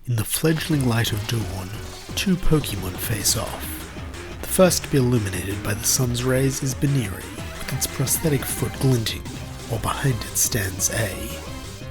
In the fledgling light of dawn, two Pokemon face off. The first to be illuminated by the sun's rays is Baneri, with its prosthetic foot glinting, while behind it stands A.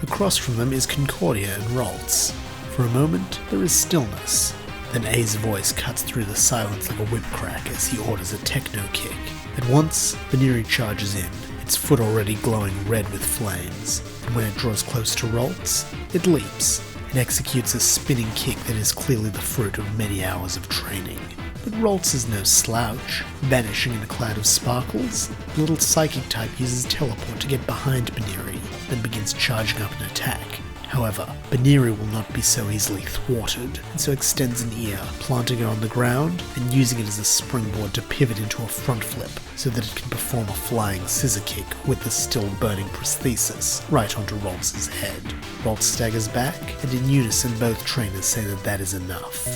Across from them is Concordia and Ralts. For a moment, there is stillness. Then A's voice cuts through the silence like a whip crack as he orders a techno kick. At once, Baneri charges in, its foot already glowing red with flames, and when it draws close to Ralts, it leaps and executes a spinning kick that is clearly the fruit of many hours of training. But Ralts is no slouch. Vanishing in a cloud of sparkles, the little psychic type uses teleport to get behind Baneri, then begins charging up an attack. However, Baneri will not be so easily thwarted, and so extends an ear, planting it on the ground and using it as a springboard to pivot into a front flip so that it can perform a flying scissor kick with the still burning prosthesis right onto Ralts' head. Ralts staggers back, and in unison both trainers say that is enough.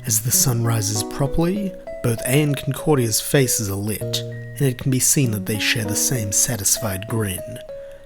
As the sun rises properly, both A and Concordia's faces are lit, and it can be seen that they share the same satisfied grin.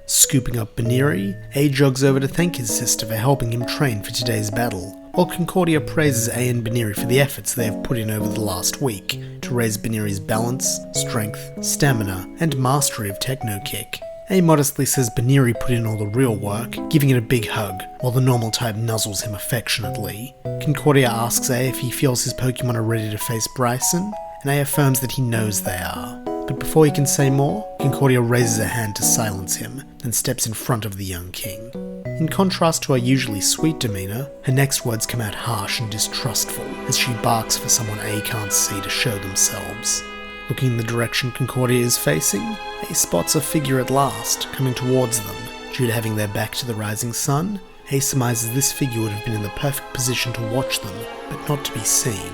Scooping up Baneri, A jogs over to thank his sister for helping him train for today's battle, while Concordia praises A and Baneri for the efforts they have put in over the last week to raise Baneri's balance, strength, stamina, and mastery of Techno Kick. A modestly says Baneri put in all the real work, giving it a big hug, while the normal type nuzzles him affectionately. Concordia asks A if he feels his Pokemon are ready to face Bryson, and A affirms that he knows they are. But before he can say more, Concordia raises a hand to silence him, then steps in front of the young king. In contrast to her usually sweet demeanour, her next words come out harsh and distrustful, as she barks for someone A can't see to show themselves. Looking in the direction Concordia is facing, A spots a figure at last, coming towards them. Due to having their back to the rising sun, A surmises this figure would have been in the perfect position to watch them, but not to be seen.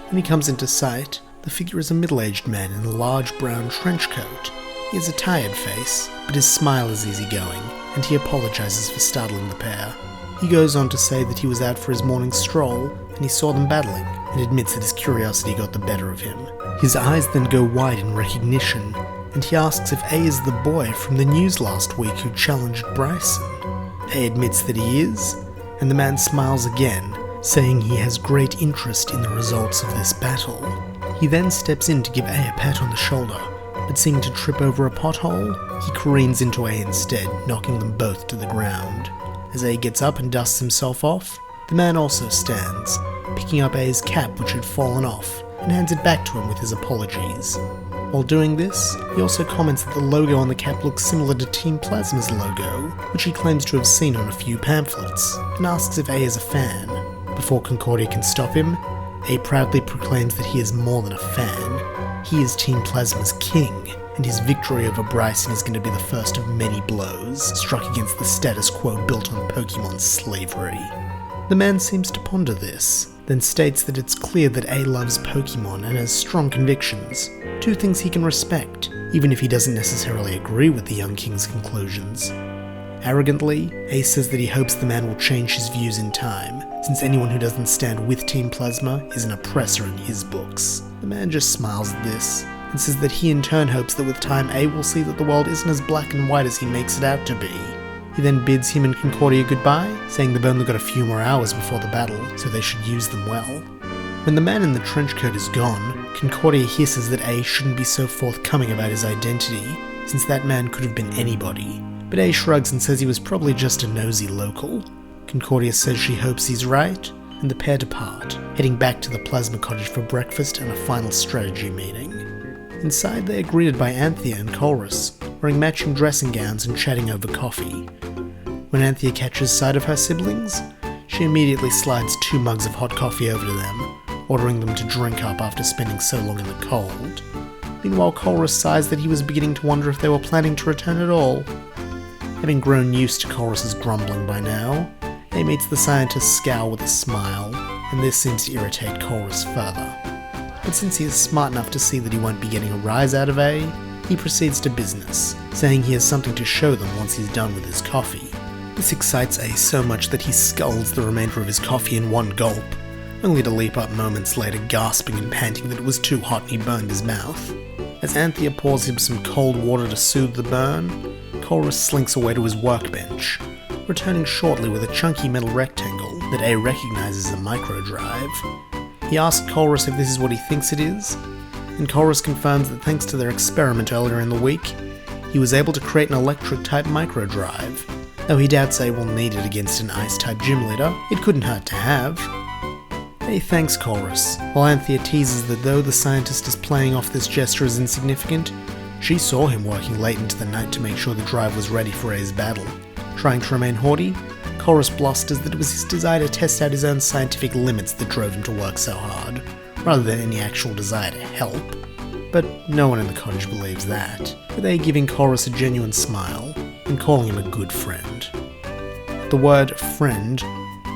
When he comes into sight, the figure is a middle-aged man in a large brown trench coat. He has a tired face, but his smile is easygoing, and he apologises for startling the pair. He goes on to say that he was out for his morning stroll, and he saw them battling, and admits that his curiosity got the better of him. His eyes then go wide in recognition, and he asks if A is the boy from the news last week who challenged Bryson. A admits that he is, and the man smiles again, saying he has great interest in the results of this battle. He then steps in to give A a pat on the shoulder, but seeming to trip over a pothole, he careens into A instead, knocking them both to the ground. As A gets up and dusts himself off, the man also stands, picking up A's cap which had fallen off, and hands it back to him with his apologies. While doing this, he also comments that the logo on the cap looks similar to Team Plasma's logo, which he claims to have seen on a few pamphlets, and asks if A is a fan. Before Concordia can stop him, A proudly proclaims that he is more than a fan. He is Team Plasma's king, and his victory over Bryson is going to be the first of many blows struck against the status quo built on Pokemon's slavery. The man seems to ponder this, then states that it's clear that A loves Pokemon and has strong convictions, two things he can respect, even if he doesn't necessarily agree with the young king's conclusions. Arrogantly, A says that he hopes the man will change his views in time, since anyone who doesn't stand with Team Plasma is an oppressor in his books. The man just smiles at this, and says that he in turn hopes that with time A will see that the world isn't as black and white as he makes it out to be. He then bids him and Concordia goodbye, saying they've only got a few more hours before the battle, so they should use them well. When the man in the trench coat is gone, Concordia hisses that A shouldn't be so forthcoming about his identity, since that man could have been anybody. But A shrugs and says he was probably just a nosy local. Concordia says she hopes he's right, and the pair depart, heading back to the Plasma Cottage for breakfast and a final strategy meeting. Inside they are greeted by Anthea and Colrus, wearing matching dressing gowns and chatting over coffee. When Anthea catches sight of her siblings, she immediately slides 2 mugs of hot coffee over to them, ordering them to drink up after spending so long in the cold. Meanwhile, Colrus sighs that he was beginning to wonder if they were planning to return at all. Having grown used to Colrus's grumbling by now, A meets the scientist's scowl with a smile, and this seems to irritate Colrus further. But since he is smart enough to see that he won't be getting a rise out of A, he proceeds to business, saying he has something to show them once he's done with his coffee. This excites A so much that he sculls the remainder of his coffee in one gulp, only to leap up moments later gasping and panting that it was too hot and he burned his mouth. As Anthea pours him some cold water to soothe the burn, Colrus slinks away to his workbench, returning shortly with a chunky metal rectangle that A recognizes a microdrive. He asks Colress if this is what he thinks it is, and Colress confirms that thanks to their experiment earlier in the week, he was able to create an electric-type microdrive. Though he doubts A will need it against an ice-type gym leader, it couldn't hurt to have. A thanks Colress, while Anthea teases that though the scientist is playing off this gesture as insignificant, she saw him working late into the night to make sure the drive was ready for A's battle. Trying to remain haughty, Colress blusters that it was his desire to test out his own scientific limits that drove him to work so hard, rather than any actual desire to help. But no one in the cottage believes that, with A giving Colress a genuine smile and calling him a good friend. The word friend,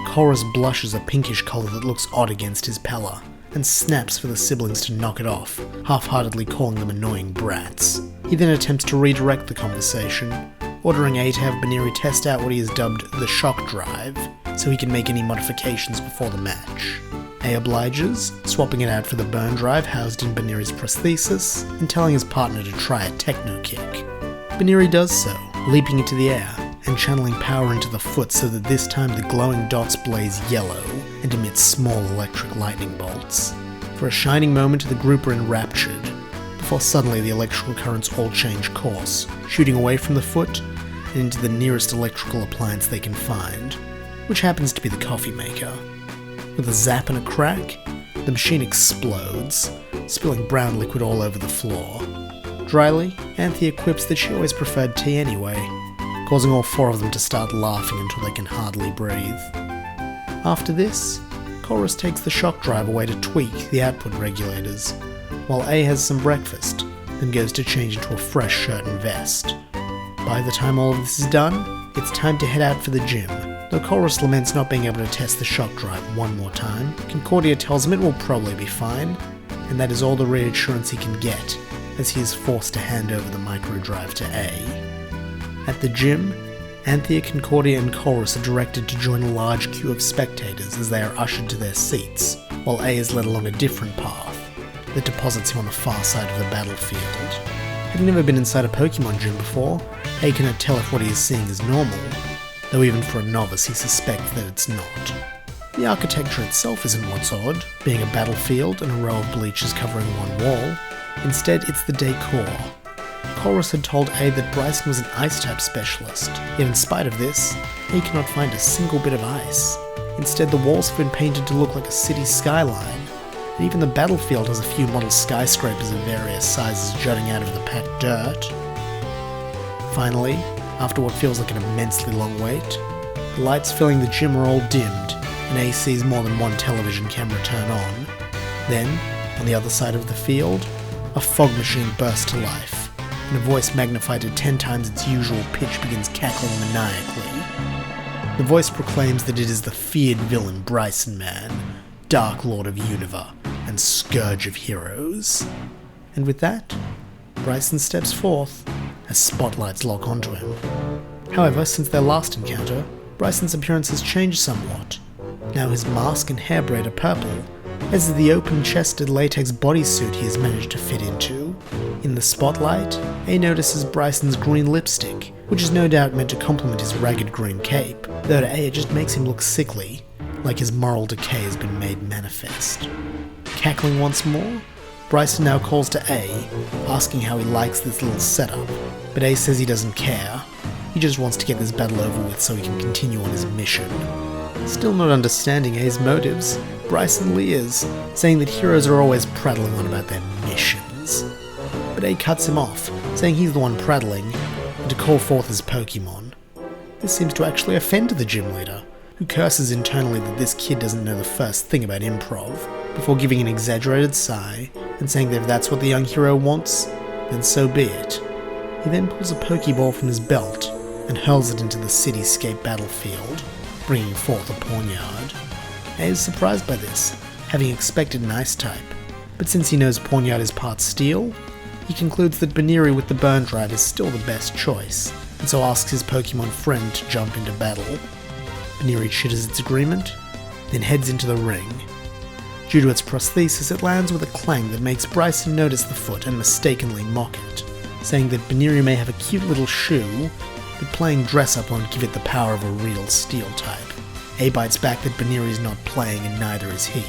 Colress blushes a pinkish colour that looks odd against his pallor, and snaps for the siblings to knock it off, half-heartedly calling them annoying brats. He then attempts to redirect the conversation, ordering A to have Baneri test out what he has dubbed the shock drive, so he can make any modifications before the match. A obliges, swapping it out for the burn drive housed in Baneri's prosthesis, and telling his partner to try a techno kick. Baneri does so, leaping into the air, and channeling power into the foot so that this time the glowing dots blaze yellow and emit small electric lightning bolts. For a shining moment the group are enraptured, before suddenly the electrical currents all change course, shooting away from the foot and into the nearest electrical appliance they can find, which happens to be the coffee maker. With a zap and a crack, the machine explodes, spilling brown liquid all over the floor. Dryly, Anthea quips that she always preferred tea anyway, causing all four of them to start laughing until they can hardly breathe. After this, Colress takes the shock drive away to tweak the output regulators, while A has some breakfast, then goes to change into a fresh shirt and vest. By the time all of this is done, it's time to head out for the gym. Though Colress laments not being able to test the shock drive one more time, Concordia tells him it will probably be fine, and that is all the reassurance he can get, as he is forced to hand over the microdrive to A. At the gym, Anthea, Concordia and Colress are directed to join a large queue of spectators as they are ushered to their seats, while A is led along a different path that deposits him on the far side of the battlefield. Having never been inside a Pokemon gym before, A cannot tell if what he is seeing is normal, though even for a novice he suspects that it's not. The architecture itself isn't what's odd, being a battlefield and a row of bleachers covering one wall. Instead, it's the decor. Colress had told A that Bryson was an ice-type specialist, yet in spite of this, A cannot find a single bit of ice. Instead, the walls have been painted to look like a city skyline, and even the battlefield has a few model skyscrapers of various sizes jutting out of the packed dirt. Finally, after what feels like an immensely long wait, the lights filling the gym are all dimmed, and A sees more than one television camera turn on. Then, on the other side of the field, a fog machine bursts to life, and a voice magnified to 10 times its usual pitch begins cackling maniacally. The voice proclaims that it is the feared villain Bryson Man, Dark Lord of Unova, and Scourge of Heroes. And with that, Bryson steps forth as spotlights lock onto him. However, since their last encounter, Bryson's appearance has changed somewhat. Now his mask and hair braid are purple, as is the open-chested latex bodysuit he has managed to fit into. In the spotlight, A notices Bryson's green lipstick, which is no doubt meant to complement his ragged green cape, though to A it just makes him look sickly, like his moral decay has been made manifest. Cackling once more, Bryson now calls to A, asking how he likes this little setup, but A says he doesn't care. He just wants to get this battle over with so he can continue on his mission. Still not understanding A's motives, Bryson leers, saying that heroes are always prattling on about their missions. But A cuts him off, saying he's the one prattling, and to call forth his Pokemon. This seems to actually offend the gym leader, who curses internally that this kid doesn't know the first thing about improv, before giving an exaggerated sigh and saying that if that's what the young hero wants, then so be it. He then pulls a Pokeball from his belt and hurls it into the cityscape battlefield, bringing forth a Pawniard. A is surprised by this, having expected an ice type, but since he knows Pawniard is part steel, he concludes that Baneri with the burn drive is still the best choice, and so asks his Pokemon friend to jump into battle. Baneri chitters its agreement, then heads into the ring. Due to its prosthesis, it lands with a clang that makes Bryson notice the foot and mistakenly mock it, saying that Baneri may have a cute little shoe, but playing dress-up won't give it the power of a real steel type. A bites back that Baniri's not playing and neither is he,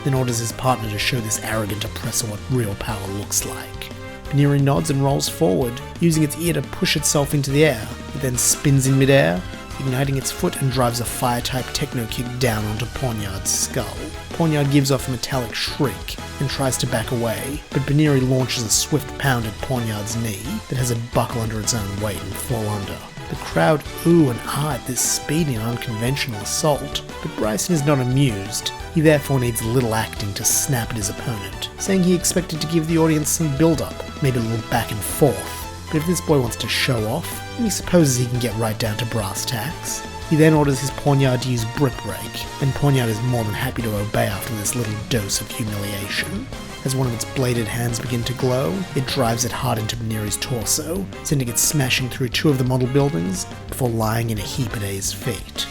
then orders his partner to show this arrogant oppressor what real power looks like. Baniri nods and rolls forward, using its ear to push itself into the air. It then spins in midair, igniting its foot and drives a fire-type techno kick down onto Pawnyard's skull. Pawnyard gives off a metallic shriek and tries to back away, but Baniri launches a swift pound at Pawnyard's knee that has it buckle under its own weight and fall under. The crowd ooh and ah at this speedy and unconventional assault, but Bryson is not amused. He therefore needs little acting to snap at his opponent, saying he expected to give the audience some build-up, maybe a little back and forth. But if this boy wants to show off, then he supposes he can get right down to brass tacks. He then orders his Pawnyard to use Brick Break, and Pawnyard is more than happy to obey after this little dose of humiliation. As one of its bladed hands begin to glow, it drives it hard into Baniri's torso, sending it smashing through two of the model buildings before lying in a heap at A's feet.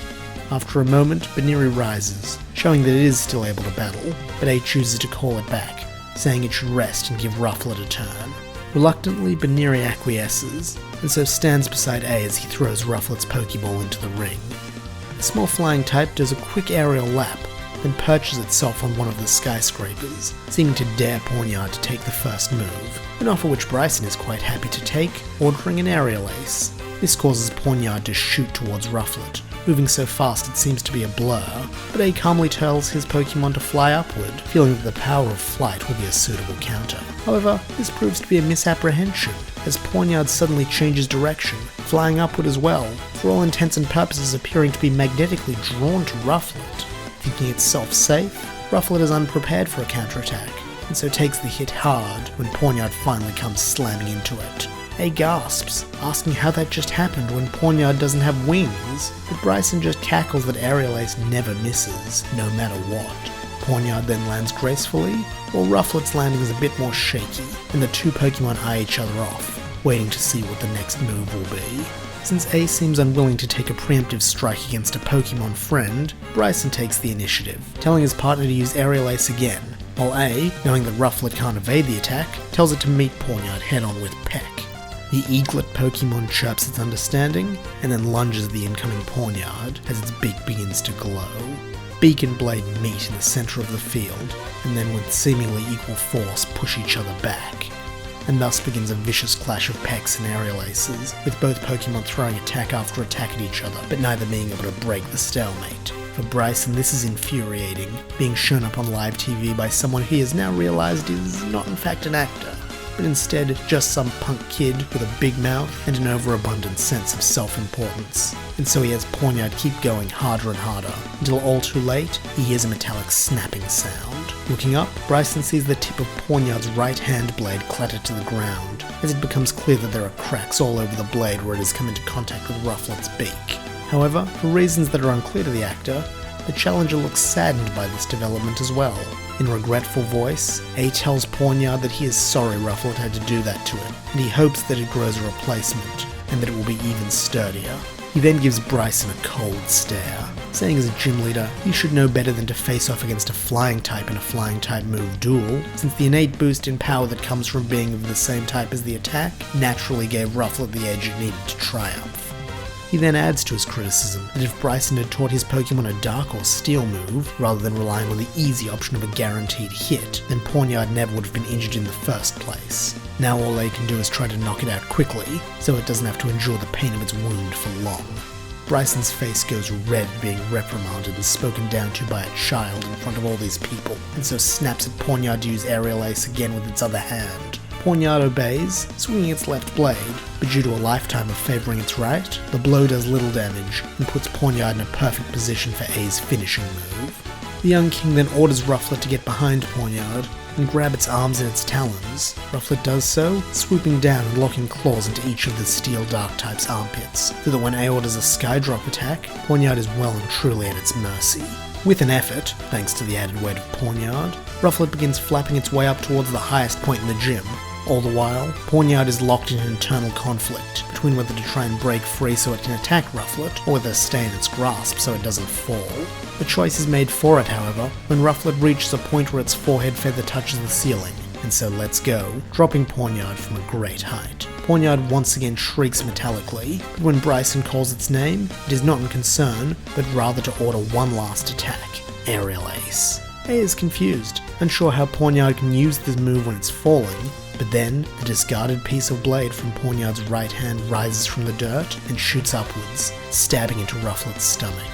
After a moment, Baniri rises, showing that it is still able to battle, but A chooses to call it back, saying it should rest and give Rufflet a turn. Reluctantly, Baniri acquiesces, and so stands beside A as he throws Rufflet's Pokeball into the ring. The small flying type does a quick aerial lap, then perches itself on one of the skyscrapers, seeming to dare Pawnyard to take the first move, an offer which Bryson is quite happy to take, ordering an aerial ace. This causes Pawnyard to shoot towards Rufflet, moving so fast it seems to be a blur, but A calmly tells his Pokemon to fly upward, feeling that the power of flight will be a suitable counter. However, this proves to be a misapprehension, as Pawnyard suddenly changes direction, flying upward as well, for all intents and purposes appearing to be magnetically drawn to Rufflet. Thinking itself safe, Rufflet is unprepared for a counterattack, and so takes the hit hard when Pawnyard finally comes slamming into it. A gasps, asking how that just happened when Pawnyard doesn't have wings, but Bryson just cackles that Aerial Ace never misses, no matter what. Pawnyard then lands gracefully, while Rufflet's landing is a bit more shaky, and the two Pokemon eye each other off, waiting to see what the next move will be. Since A seems unwilling to take a preemptive strike against a Pokemon friend, Bryson takes the initiative, telling his partner to use Aerial Ace again, while A, knowing that Rufflet can't evade the attack, tells it to meet Pawnyard head-on with Peck. The Eaglet Pokemon chirps its understanding, and then lunges at the incoming Pawnyard as its beak begins to glow. Beak and blade meet in the center of the field, and then with seemingly equal force push each other back. And thus begins a vicious clash of Pecks and Aerial Aces, with both Pokemon throwing attack after attack at each other, but neither being able to break the stalemate. For Bryson, this is infuriating, being shown up on live TV by someone he has now realized is not in fact an actor, but instead just some punk kid with a big mouth and an overabundant sense of self-importance. And so he has Pawnyard keep going harder and harder, until all too late, he hears a metallic snapping sound. Looking up, Bryson sees the tip of Pawnyard's right hand blade clatter to the ground, as it becomes clear that there are cracks all over the blade where it has come into contact with Rufflet's beak. However, for reasons that are unclear to the actor, the challenger looks saddened by this development as well. In a regretful voice, A tells Pawnyard that he is sorry Rufflet had to do that to him, and he hopes that it grows a replacement, and that it will be even sturdier. He then gives Bryson a cold stare, saying as a gym leader, he should know better than to face off against a flying type in a flying type move duel, since the innate boost in power that comes from being of the same type as the attack naturally gave Rufflet the edge it needed to triumph. He then adds to his criticism that if Bryson had taught his Pokemon a Dark or Steel move, rather than relying on the easy option of a guaranteed hit, then Pawnyard never would have been injured in the first place. Now all they can do is try to knock it out quickly, so it doesn't have to endure the pain of its wound for long. Bryson's face goes red being reprimanded and spoken down to by a child in front of all these people, and so snaps at Pawnyard to use Aerial Ace again with its other hand. Pawnyard obeys, swinging its left blade, but due to a lifetime of favouring its right, the blow does little damage and puts Pawnyard in a perfect position for A's finishing move. The young king then orders Rufflet to get behind Pawnyard and grab its arms in its talons. Rufflet does so, swooping down and locking claws into each of the Steel Dark type's armpits, so that when A orders a Skydrop attack, Pawnyard is well and truly at its mercy. With an effort, thanks to the added weight of Pawnyard, Rufflet begins flapping its way up towards the highest point in the gym. All the while, Pawnyard is locked in an internal conflict between whether to try and break free so it can attack Rufflet, or whether to stay in its grasp so it doesn't fall. The choice is made for it, however, when Rufflet reaches a point where its forehead feather touches the ceiling, and so lets go, dropping Pawnyard from a great height. Pawnyard once again shrieks metallically, but when Bryson calls its name, it is not in concern, but rather to order one last attack, Aerial Ace. A is confused, unsure how Pawnyard can use this move when it's falling, but then the discarded piece of blade from Pawnyard's right hand rises from the dirt and shoots upwards, stabbing into Rufflet's stomach.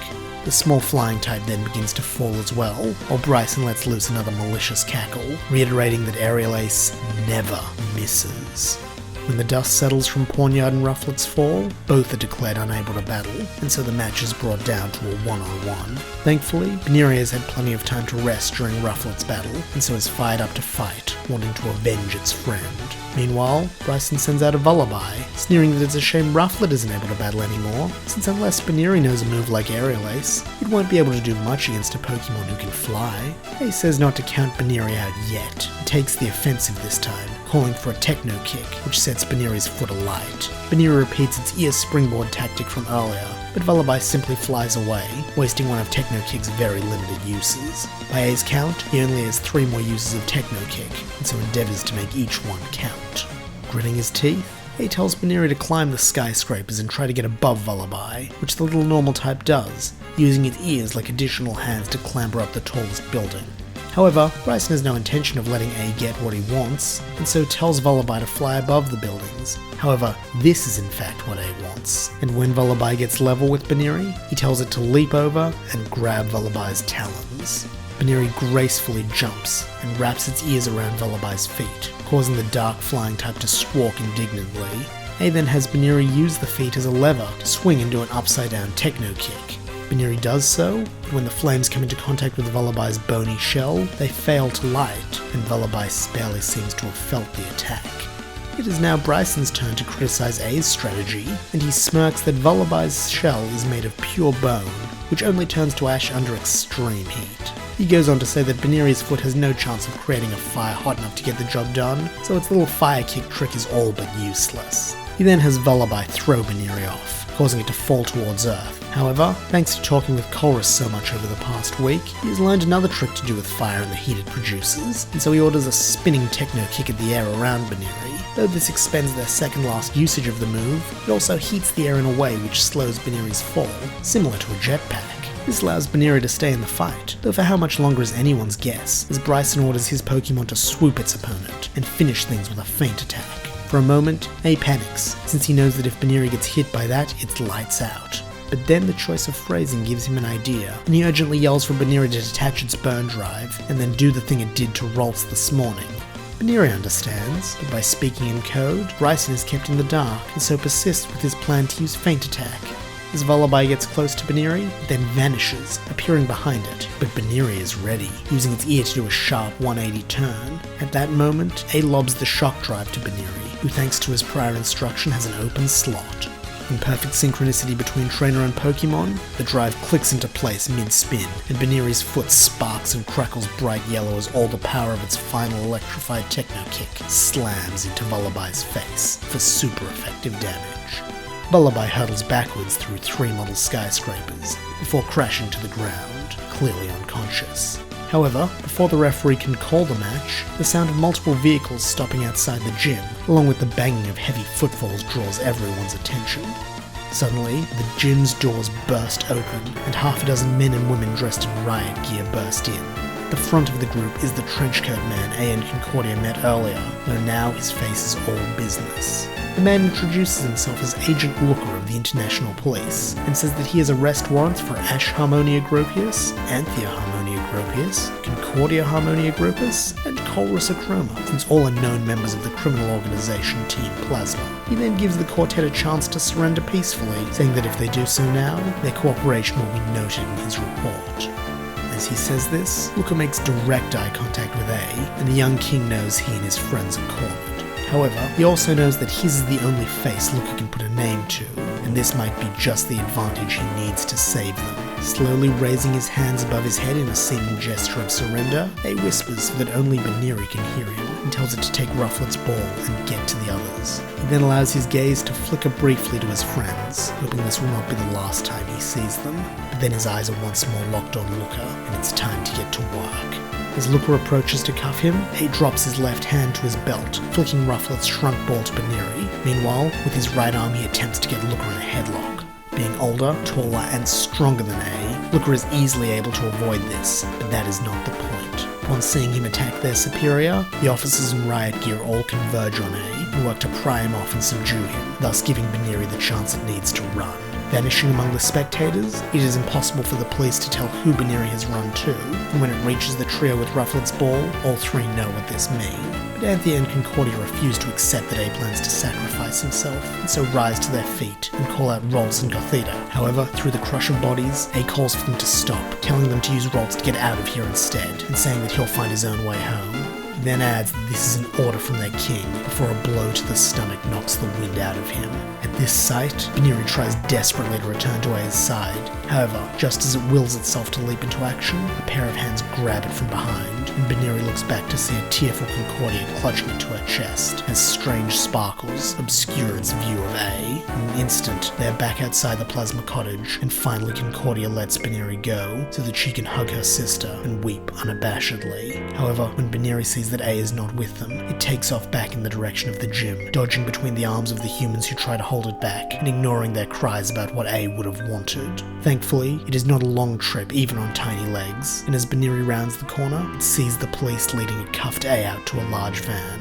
The small flying type then begins to fall as well, while Bryson lets loose another malicious cackle, reiterating that Aerial Ace never misses. When the dust settles from Pawnyard and Rufflet's fall, both are declared unable to battle, and so the match is brought down to a one-on-one. Thankfully, Baneri has had plenty of time to rest during Rufflet's battle, and so is fired up to fight, wanting to avenge its friend. Meanwhile, Bryson sends out a Vullaby, sneering that it's a shame Rufflet isn't able to battle anymore, since unless Baneri knows a move like Aerial Ace, it won't be able to do much against a Pokemon who can fly. Ace says not to count Baneri out yet, and takes the offensive this time, calling for a Techno Kick, which sets Baneri's foot alight. Baneri repeats its ear springboard tactic from earlier, but Vullaby simply flies away, wasting one of Techno Kick's very limited uses. By A's count, he only has 3 more uses of Techno Kick, and so endeavours to make each one count. Gritting his teeth, A tells Baneri to climb the skyscrapers and try to get above Vullaby, which the little normal type does, using its ears like additional hands to clamber up the tallest building. However, Bryson has no intention of letting A get what he wants, and so tells Vullaby to fly above the buildings. However, this is in fact what A wants, and when Vullaby gets level with Baneri, he tells it to leap over and grab Vullaby's talons. Baneri gracefully jumps and wraps its ears around Vullaby's feet, causing the dark flying type to squawk indignantly. A then has Baneri use the feet as a lever to swing and do an upside-down Techno Kick. Baneri does so, but when the flames come into contact with Vullaby's bony shell, they fail to light, and Vullaby barely seems to have felt the attack. It is now Bryson's turn to criticize A's strategy, and he smirks that Vullaby's shell is made of pure bone, which only turns to ash under extreme heat. He goes on to say that Baneri's foot has no chance of creating a fire hot enough to get the job done, so its little fire kick trick is all but useless. He then has Vullaby throw Baneri off, causing it to fall towards Earth. However, thanks to talking with Colress so much over the past week, he has learned another trick to do with fire and the heat it produces, and so he orders a spinning Techno Kick at the air around Baneri. Though this expends their second last usage of the move, it also heats the air in a way which slows Baneri's fall, similar to a jetpack. This allows Baneri to stay in the fight, though for how much longer is anyone's guess, as Bryson orders his Pokemon to swoop its opponent and finish things with a feint attack. For a moment, A panics, since he knows that if Baneri gets hit by that, it's lights out. But then the choice of phrasing gives him an idea, and he urgently yells for Baneri to detach its burn drive, and then do the thing it did to Ralts this morning. Baneri understands, but by speaking in code, Bryson is kept in the dark, and so persists with his plan to use feint attack. As Vullaby gets close to Baneri, it then vanishes, appearing behind it, but Baneri is ready, using its ear to do a sharp 180 turn. At that moment, A lobs the shock drive to Baneri, who thanks to his prior instruction has an open slot. In perfect synchronicity between trainer and Pokemon, the drive clicks into place mid-spin, and Baneri's foot sparks and crackles bright yellow as all the power of its final electrified Techno Kick slams into Vullaby's face for super effective damage. Vullaby hurtles backwards through 3 model skyscrapers, before crashing to the ground, clearly unconscious. However, before the referee can call the match, the sound of multiple vehicles stopping outside the gym, along with the banging of heavy footfalls, draws everyone's attention. Suddenly, the gym's doors burst open, and half a dozen men and women dressed in riot gear burst in. The front of the group is the trenchcoat man A and Concordia met earlier, though now his face is all business. The man introduces himself as Agent Looker of the International Police, and says that he has arrest warrants for Ash Harmonia Gropius, Anthea Harmonia Gropius, Concordia Harmonia Gropius, and Colress Acroma, since all are known members of the criminal organization Team Plasma. He then gives the quartet a chance to surrender peacefully, saying that if they do so now, their cooperation will be noted in his report. As he says this, Looker makes direct eye contact with A, and the young king knows he and his friends are cornered. However, he also knows that his is the only face Looker can put a name to, and this might be just the advantage he needs to save them. Slowly raising his hands above his head in a seeming gesture of surrender, A whispers so that only Baneri can hear him, and tells it to take Rufflet's ball and get to the others. He then allows his gaze to flicker briefly to his friends, hoping this will not be the last time he sees them. But then his eyes are once more locked on Looker, and it's time to get to work. As Looker approaches to cuff him, A drops his left hand to his belt, flicking Rufflet's shrunk ball to Baneri. Meanwhile, with his right arm he attempts to get Looker in a headlock. Being older, taller, and stronger than A, Looker is easily able to avoid this, but that is not the point. Upon seeing him attack their superior, the officers in riot gear all converge on A and work to pry him off and subdue him, thus giving Baneri the chance it needs to run. Vanishing among the spectators, it is impossible for the police to tell who Baneri has run to, and when it reaches the trio with Rufflet's ball, all three know what this means. But Anthea and Concordia refuse to accept that A plans to sacrifice himself, and so rise to their feet and call out Rolls and Gothita. However, through the crush of bodies, A calls for them to stop, telling them to use Rolls to get out of here instead, and saying that he'll find his own way home. He then adds that this is an order from their king, before a blow to the stomach knocks the wind out of him. At this sight, Baneri tries desperately to return to A's side. However, just as it wills itself to leap into action, a pair of hands grab it from behind, and Baneri looks back to see a tearful Concordia clutching it to her chest, as strange sparkles obscure its view of A. In an instant, they are back outside the plasma cottage, and finally Concordia lets Baneri go, so that she can hug her sister and weep unabashedly. However, when Baneri sees that A is not with them, it takes off back in the direction of the gym, dodging between the arms of the humans who try to hold it back, and ignoring their cries about what A would have wanted. Thankfully, it is not a long trip even on tiny legs, and as Baneri rounds the corner, it sees the police leading a cuffed A out to a large van.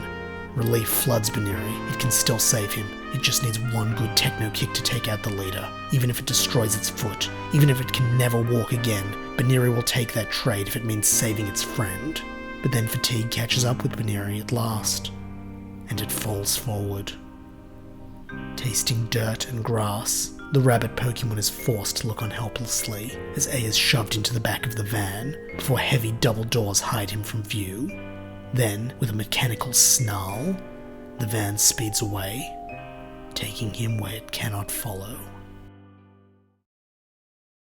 Relief floods Baneri. It can still save him. It just needs one good techno kick to take out the leader. Even if it destroys its foot, even if it can never walk again, Baneri will take that trade if it means saving its friend. But then fatigue catches up with Baneri at last, and it falls forward. Tasting dirt and grass, the rabbit Pokemon is forced to look on helplessly as A is shoved into the back of the van before heavy double doors hide him from view. Then, with a mechanical snarl, the van speeds away, taking him where it cannot follow.